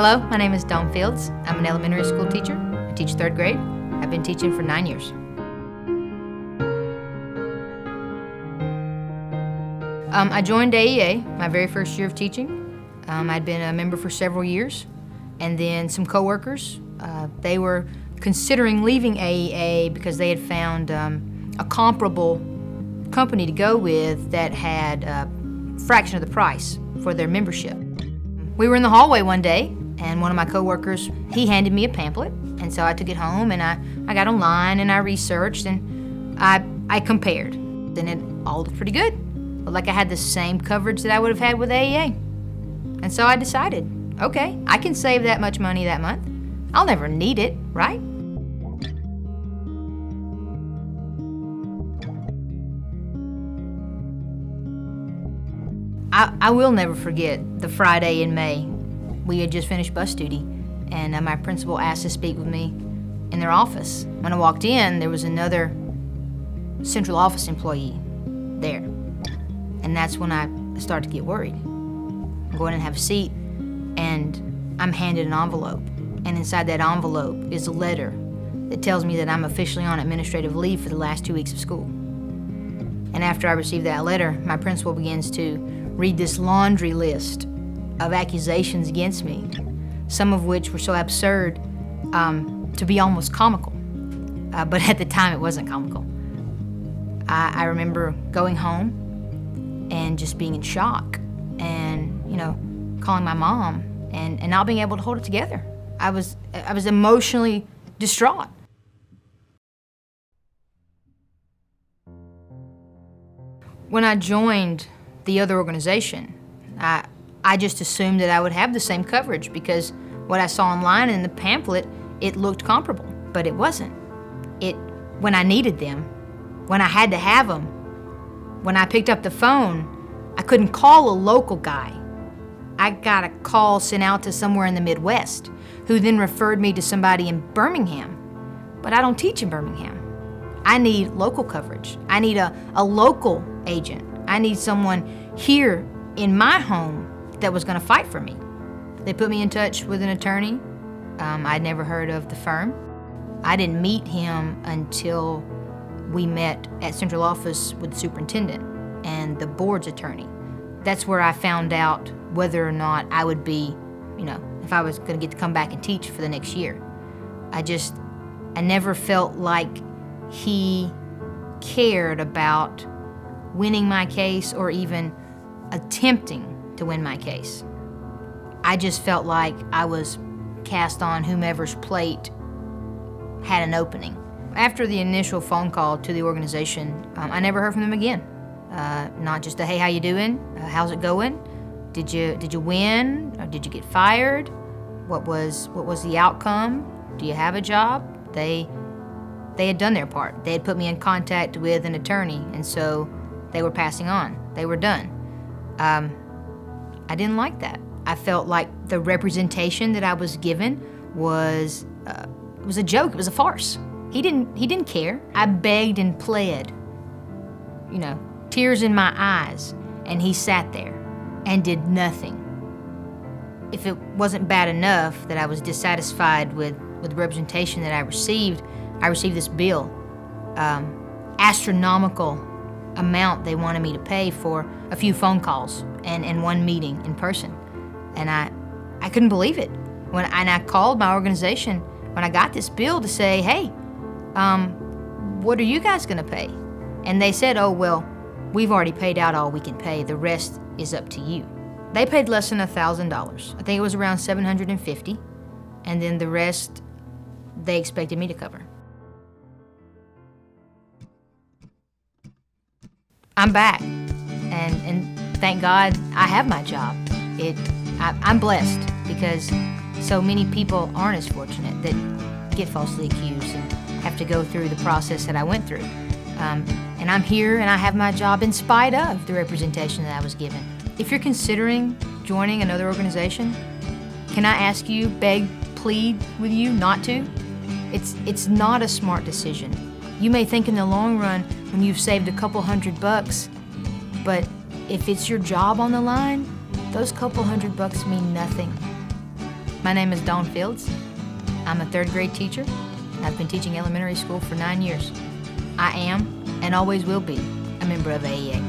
Hello, my name is Dawn Fields. I'm an elementary school teacher. I teach 3rd grade. I've been teaching for 9 years. I joined AEA my very first year of teaching. I'd been a member for several years, and then some coworkers, they were considering leaving AEA because they had found a comparable company to go with that had a fraction of the price for their membership. We were in the hallway one day, and one of my coworkers, he handed me a pamphlet, and so I took it home and I got online and I researched and I compared. And it all looked pretty good. Looked like I had the same coverage that I would have had with AEA. And so I decided, okay, I can save that much money that month. I'll never need it, right? I will never forget the Friday in May. We had just finished bus duty, and my principal asked to speak with me in their office. When I walked in, there was another central office employee there, and that's when I started to get worried. I go in and have a seat, and I'm handed an envelope, and inside that envelope is a letter that tells me that I'm officially on administrative leave for the last 2 weeks of school. And after I received that letter, my principal begins to read this laundry list of accusations against me, some of which were so absurd to be almost comical. But at the time, it wasn't comical. I remember going home and just being in shock and, calling my mom and not being able to hold it together. I was emotionally distraught. When I joined the other organization, I just assumed that I would have the same coverage because what I saw online in the pamphlet, it looked comparable, but it wasn't. When I needed them, when I had to have them, when I picked up the phone, I couldn't call a local guy. I got a call sent out to somewhere in the Midwest, who then referred me to somebody in Birmingham. But I don't teach in Birmingham. I need local coverage. I need a local agent. I need someone here in my home that was going to fight for me. They put me in touch with an attorney. I'd never heard of the firm. I didn't meet him until we met at central office with the superintendent and the board's attorney. That's where I found out whether or not I would be, if I was going to get to come back and teach for the next year. I never felt like he cared about winning my case or even attempting to win my case. I just felt like I was cast on whomever's plate had an opening. After the initial phone call to the organization, I never heard from them again. Not just a, hey, how you doing? How's it going? Did you win? Or did you get fired? What was the outcome? Do you have a job? They had done their part. They had put me in contact with an attorney, and so they were passing on. They were done. I didn't like that. I felt like the representation that I was given was a joke. It was a farce. He didn't care. I begged and pled, tears in my eyes, and he sat there and did nothing. If it wasn't bad enough that I was dissatisfied with the representation that I received this bill, astronomical amount they wanted me to pay for a few phone calls and one meeting in person. And I couldn't believe it. And I called my organization when I got this bill to say, hey, what are you guys gonna pay? And they said, oh, well, we've already paid out all we can pay. The rest is up to you. They paid less than $1,000. I think it was around $750. And then the rest, they expected me to cover. I'm back, and thank God I have my job. I'm blessed because so many people aren't as fortunate that get falsely accused and have to go through the process that I went through. And I'm here and I have my job in spite of the representation that I was given. If you're considering joining another organization, can I ask you, beg, plead with you not to? It's not a smart decision. You may think in the long run when you've saved a couple $100, but if it's your job on the line, those couple $100 mean nothing. My name is Dawn Fields. I'm a third grade teacher. I've been teaching elementary school for 9 years. I am, and always will be, a member of AEA.